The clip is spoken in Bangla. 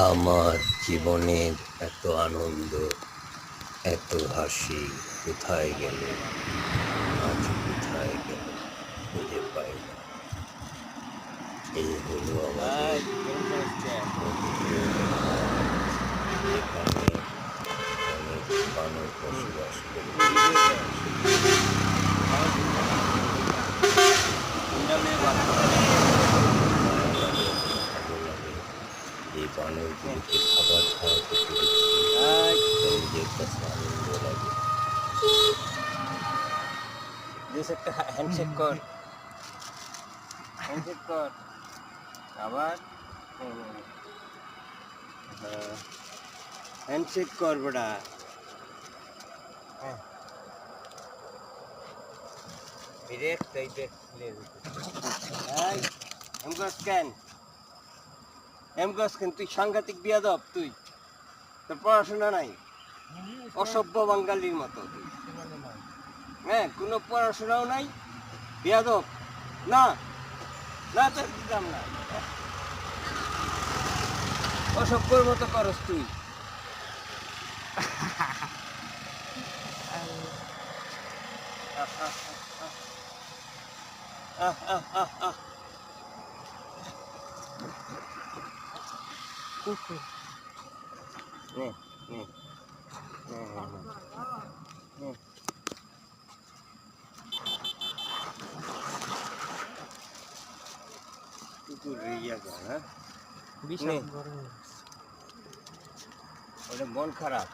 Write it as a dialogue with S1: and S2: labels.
S1: আমার জীবনের এত আনন্দ, এত হাসি কোথায় গেল, আজ কোথায় গেল খুঁজে পাই না। এই হলো আমাদের এখানে অনেক মানুষ বসবাস করে। এই বানরগুলিকে খাবার খাওয়াতে পেরেছি, নিজের কাছে আনন্দ লাগে।
S2: একটা হ্যান্ডশেক কর, হ্যান্ডশেক কর আবার হ্যান্ডশেক কর বেটা। তুই সাংঘাতিক বিয়াদব, তুই তোর পড়াশোনা নাই, অসভ্য বাঙালির মতো তুই। হ্যাঁ, কোনো পড়াশোনাও নাই, বিয়াদব না না, তোর দিতাম না, অসভ্যর মতো করস তুই। ওটা মন খারাপ।